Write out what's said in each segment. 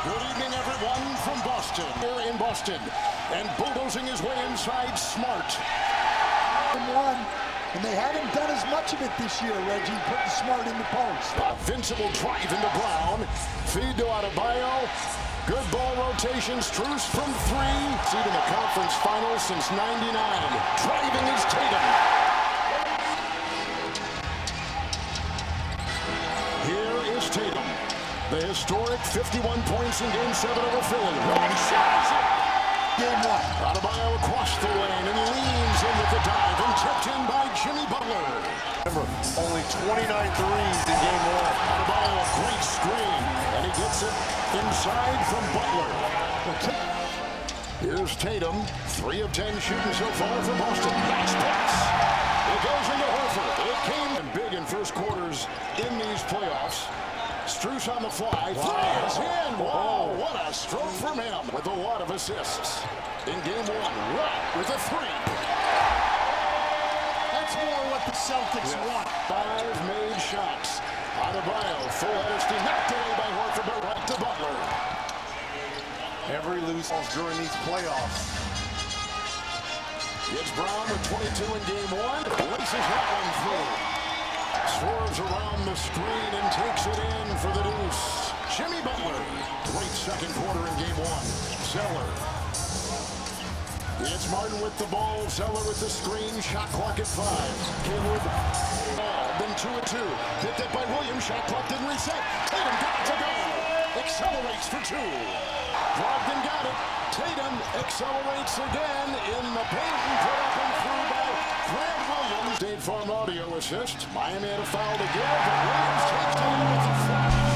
Good evening, everyone, from Boston. Here in Boston, and bulldozing his way inside, Smart. And they haven't done as much of it this year, Reggie, putting Smart in the post. Invincible drive into Brown. Feed to Adebayo. Good ball rotation. Strus from three. Seed in the conference finals since '99. Driving is Tatum. Here is Tatum. The historic 51 points in Game 7 over Philly. Long shot. Game 1. Adebayo across the lane and leans in with the dive and tipped in by Jimmy Butler. Remember, only 29 threes in Game 1. Adebayo, a great screen, and he gets it inside from Butler. Here's Tatum, 3 of 10 shooting so far for Boston. Nice pass. It goes into Horford. It came in big in first quarters in these playoffs. Strus on the fly. Wow. Three is in. Wow, what a stroke from him with a lot of assists. In Game 1, Watt with a 3. That's more what the Celtics want. 5 made shots. Adebayo, full head of steam, knocked away by Horford, but right to Butler. Every loose ball during these playoffs. It's Brown with 22 in Game 1. Laces that one through. Swerves around the screen and takes it in for the deuce. Jimmy Butler. Great second quarter in Game 1. Zeller. It's Martin with the ball. Zeller with the screen. Shot clock at 5. Caleb. Then 2 and 2. Hit that by Williams. Shot clock didn't reset. Tatum got it to go. Accelerates for 2. Brogdon got it. Tatum accelerates again in the paint and put up and through by Grant Williams. State Farm Audio assist. Miami had a foul to give, but Williams takes it in with a flash.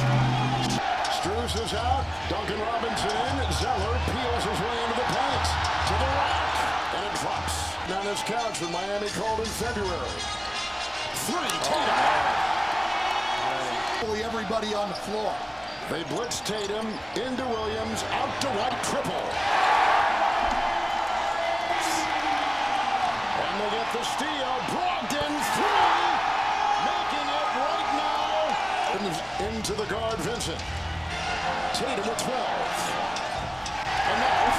Strus is out. Duncan Robinson in. Zeller peels his way into the paint. To the rack. And it drops. Down his couch when Miami called in February. 3. Tatum. Everybody on the floor. They blitz Tatum into Williams. Out to White. Triple. And they get the steal. Brogdon 3. Making it right now. Into the guard, Vincent. Tatum with 12. And now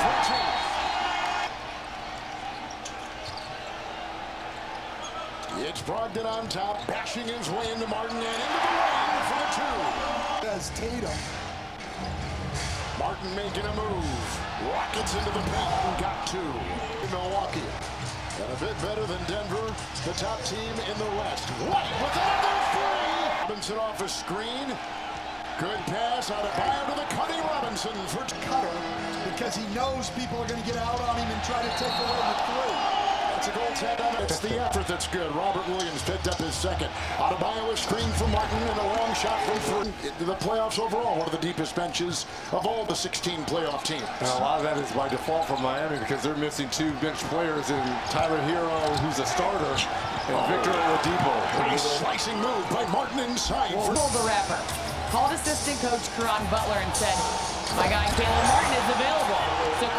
14. It's Brogdon on top, bashing his way into Martin and into the lane for the 2. As Tatum. Martin making a move. Rockets into the paint and got 2. Milwaukee. And a bit better than Denver, the top team in the West. White with another 3. Robinson off a screen. Good pass out of Adebayo to the cutting Robinson for Cutter, because he knows people are going to get out on him and try to take away the 3. It's a goal tap. It's the effort that's good. Robert Williams picked up his second. Adebayo is screened from Martin and a long shot from 3. The playoffs overall, one of the deepest benches of all the 16 playoff teams. And a lot of that is by default from Miami because they're missing 2 bench players in Tyler Hero, who's a starter, and Victor Oladipo. Nice slicing move by Martin inside. For the rapper called assistant coach Caron Butler and said, "My guy Caleb Martin is available."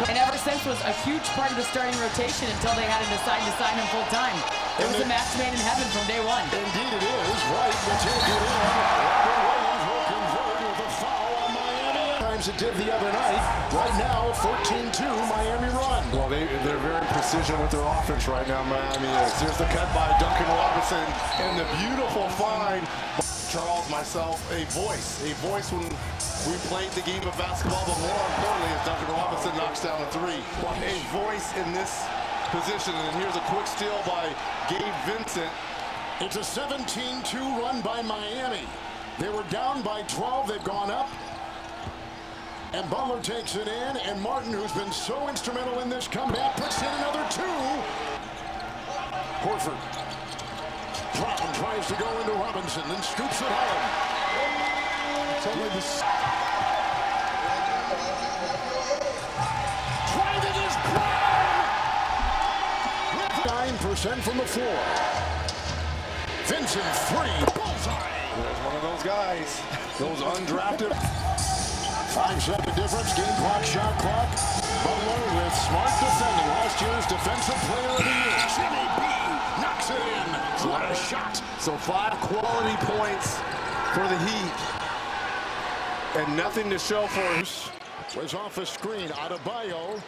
And ever since was a huge part of the starting rotation until they had to decide to sign him full time. It was a match made in heaven from day 1. Indeed it is, right? Until you get in, Robert Williams will convert with a foul on Miami. Times it did the other night. Right now, 14-2 Miami run. Well, they're very precision with their offense right now, Miami is. Here's the cut by Duncan Robinson and the beautiful find. Charles, myself, a voice when we played the game of basketball, but more importantly, as Duncan Robinson knocks down a 3. A voice in this position, and here's a quick steal by Gabe Vincent. It's a 17-2 run by Miami. They were down by 12, they've gone up. And Butler takes it in, and Martin, who's been so instrumental in this comeback, puts in another 2. Horford. Brown tries to go into Robinson, then scoops it home. It's only the... Driving is Brown! 9% from the floor. Vincent 3. Bullseye! There's one of those guys. Those undrafted. 5-second difference, game clock, shot clock. Butler with Smart defending. Last year's Defensive Player of the Year. Jimmy B knocks it in. What a shot. So 5 quality points for the Heat. And nothing to show for us. Was off a screen. Adebayo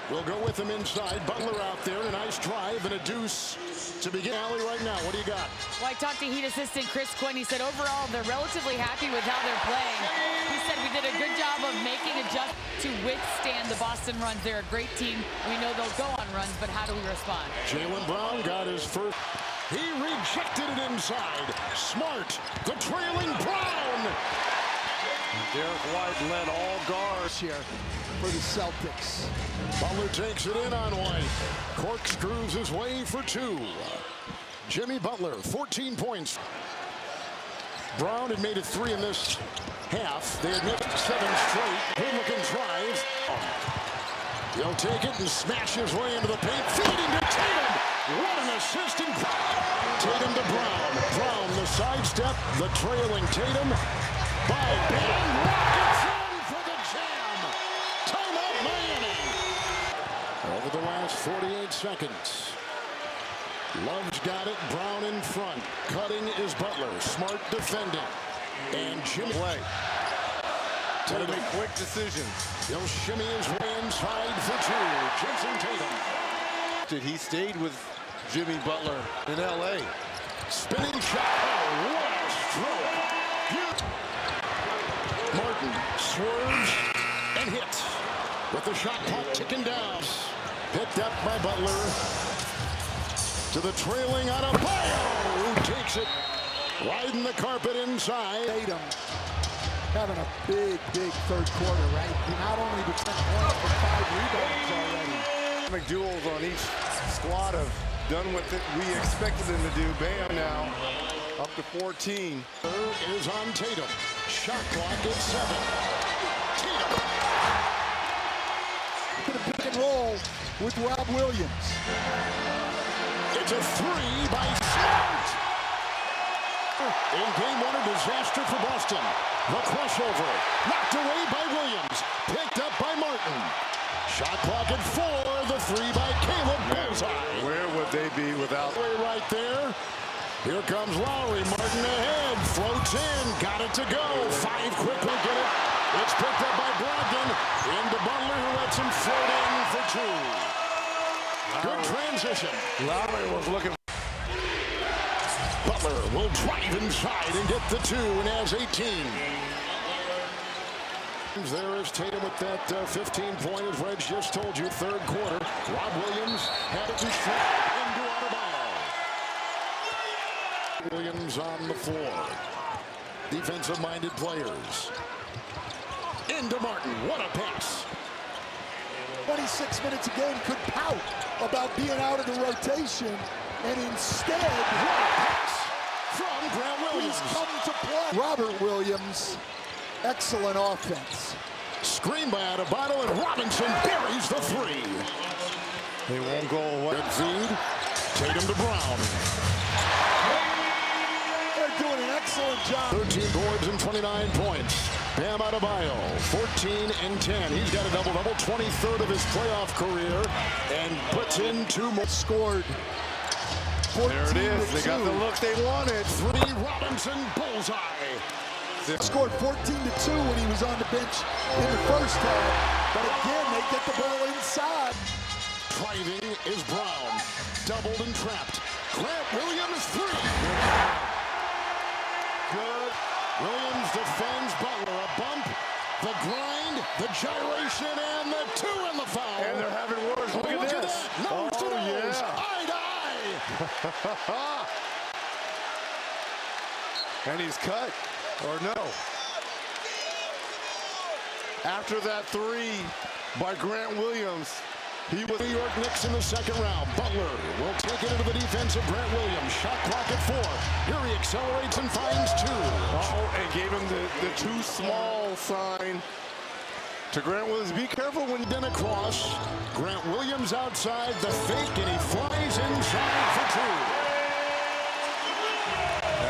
will go with him inside. Butler out there. A nice drive and a deuce to begin. Alley right now. What do you got? Well, I talked to Heat assistant Chris Quinn. He said overall they're relatively happy with how they're playing. He said we did a good job of making adjustments to withstand the Boston runs. They're a great team. We know they'll go on runs, but how do we respond? Jaylen Brown got his first. He rejected it inside. Smart. The trailing Brown. Derek White led all guards Here for the Celtics. Butler takes it in on White. Corkscrews his way for two. Jimmy Butler, 14 points. Brown had made it 3 in this half. They had missed 7 straight. Good-looking drive. He'll take it and smash his way into the paint. Feeding to Tatum. What an assist. Tatum to Brown. Brown, the sidestep. The trailing Tatum. By Ben. Rockets in for the jam. Timeout Miami. Over the last 48 seconds. Love's got it. Brown in front. Cutting is Butler. Smart defending. And Jimmy. play. Gotta make quick decisions. He'll shimmy his way inside for 2. Jason Tatum. He stayed with Jimmy Butler in L.A. Spinning shot. Oh, what a stroke. Martin swerves and hits. With the shot clock ticking down. Picked up by Butler. To the trailing Adebayo, who takes it. Riding the carpet inside. Tatum having a big third quarter, right? He not only with 10 points, but 5 rebounds already. Duels on each squad have done what we expected them to do. Bam now, up to 14. Third is on Tatum. Shot clock at 7. Tatum. Gonna pick and roll with Rob Williams. It's a 3 by Smart. In game 1, a disaster for Boston. The crossover, knocked away by Williams, picked up by Martin. Shot clock at 4, the 3 by Caleb. Bullseye. Where would they be without? Right there. Here comes Lowry. Martin ahead, floats in, got it to go. 5 quickly get it. It's picked up by Brogdon. Into Butler, who lets him float in for 2. Good transition. Lowry was looking. Butler will drive inside and get the 2 and has 18. There is Tatum with that 15-point, as Reg just told you, third quarter. Rob Williams had it in front into Adebayo. Williams on the floor. Defensive-minded players. Into Martin. What a pass. 26 minutes a game, could pout about being out of the rotation, and instead, What a pass from Grant Williams. he's come to play. Robert Williams, excellent offense. Screen by Adebayo, and Robinson buries the 3. They won't go away. Good feed. Tatum to Brown. They're doing an excellent job. 13 boards and 29 points. Bam Adebayo, 14 and 10. He's got a double-double, 23rd of his playoff career, and puts in 2 more. Scored. There it is. They got the look they wanted. 3 Robinson bullseye. Scored 14-2 when he was on the bench in the first half. But again, they get the ball inside. Driving is Brown. Doubled and trapped. Grant Williams 3. Good. Williams defends Butler. A bump, the grind, the gyration, and the 2 in the foul. And they're having words. Look at this. That. Nose to nose. Eye to eye. And he's cut, or no? After that 3 by Grant Williams, he was. New York Knicks in the second round. Butler will take it into the defense of Grant Williams. Shot clock at 4. Here he accelerates and finds 2. And gave him the too small sign to Grant Williams. Be careful when Then across. Grant Williams outside the fake, and he flies inside for 2.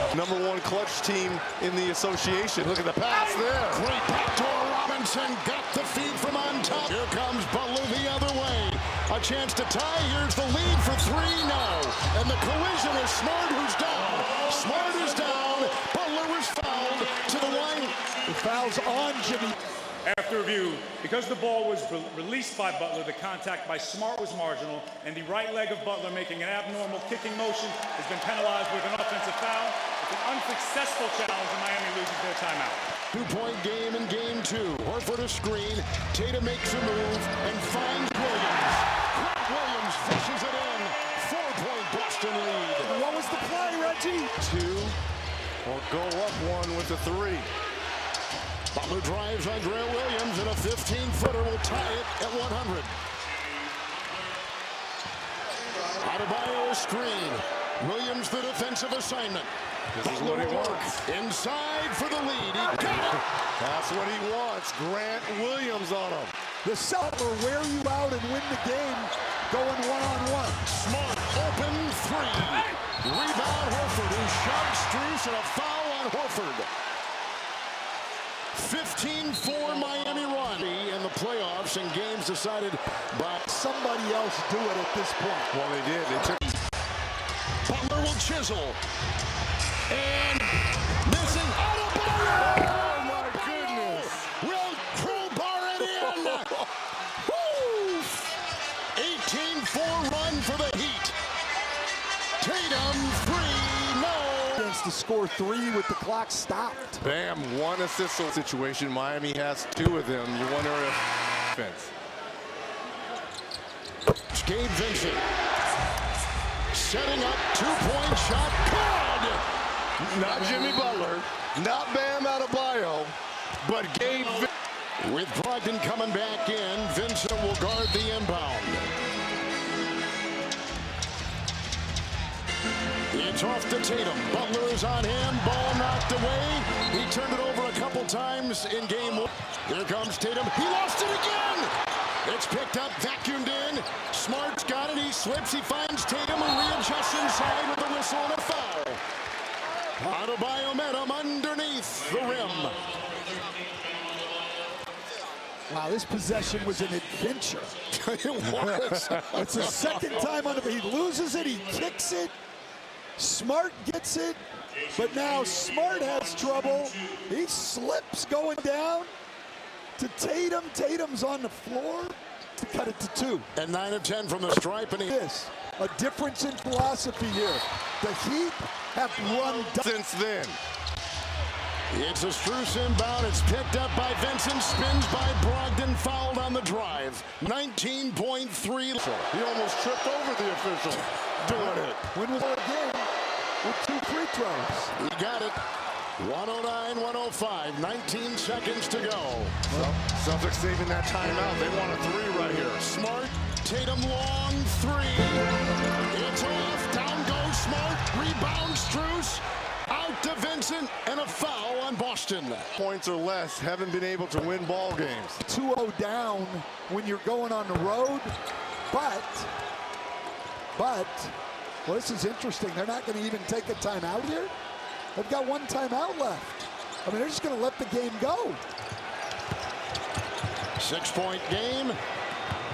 #1 clutch team in the association. Look at the pass there. Great backdoor. Robinson got the feed from on top. Here comes Butler the other way. A chance to tie. Here's the lead for 3. No. And the collision is Smart, who's down. Smart is down. Butler was fouled to the line. The foul's on Jimmy. After review, because the ball was released by Butler, the contact by Smart was marginal, and the right leg of Butler making an abnormal kicking motion has been penalized with an offensive foul. It's an unsuccessful challenge, and Miami loses their timeout. 2-point game in game 2. Horford a screen. Tatum makes a move and finds Williams. Williams fishes it in. 4-point Boston lead. What was the play, Reggie? 2 or go up 1 with the 3. Butler drives Andre Williams, and a 15-footer will tie it at 100. Adebayo a screen. Williams the defensive assignment. This is what he wants. Inside for the lead. He got it. That's what he wants. Grant Williams on him. The Celtics will wear you out and win the game going one-on-one. Smart open 3. Rebound Horford, who shoves Strus, and a foul on Horford. 15-4 Miami run in the playoffs, and games decided by Somebody else do it at this point. Well, they did. They took. Butler will chisel. And missing. Adebayo! Oh, my goodness. Will crowbar it in. Woo! 18-4 run for the Heat. Tatum 3, no. Chance to score 3 with the clock stopped. Bam, 1 assist situation. Miami has 2 of them. You wonder if defense. Gabe Vincent setting up 2-point shot. Good. Not Jimmy Butler, not Bam Adebayo, but Gabe. With Brogdon coming back in, Vincent will guard the inbound. It's off to Tatum. Butler is on him. Ball knocked away. He turned it over a couple times in game 1. Here comes Tatum. He lost it again. It's picked up, vacuumed in. Smart's got it. He slips. He finds Tatum and readjusts inside with a whistle and a foul. Adebayo met him underneath the rim. Wow, this possession was an adventure. It was. It's the second time on it. He loses it. He kicks it. Smart gets it. But now Smart has trouble. He slips going down to Tatum. Tatum's on the floor to cut it to 2. And 9 of 10 from the stripe. And he This, a difference in philosophy here. The Heat have run Since then, It's a Strus inbound. It's picked up by Vincent. Spins by Brogdon. Fouled on the drive. 19.3. he almost tripped over the official doing it. Win was a game with 2 free throws. He got it. 109-105. 19 seconds to go. Celtics saving that timeout. They want a 3 right here. Smart. Tatum long 3. It's off. Down goes Smart. Rebound Strus. Out to Vincent. And a foul on Boston. Points or less, haven't been able to win ball games. 2-0 down when you're going on the road. But, well, this is interesting. They're not going to even take a timeout here. They've got 1 timeout left. I mean, they're just going to let the game go. 6-point game.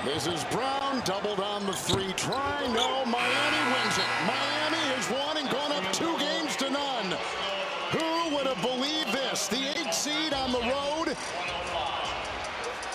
This is Brown. Doubled on the 3 try. No, Miami wins it. Miami has won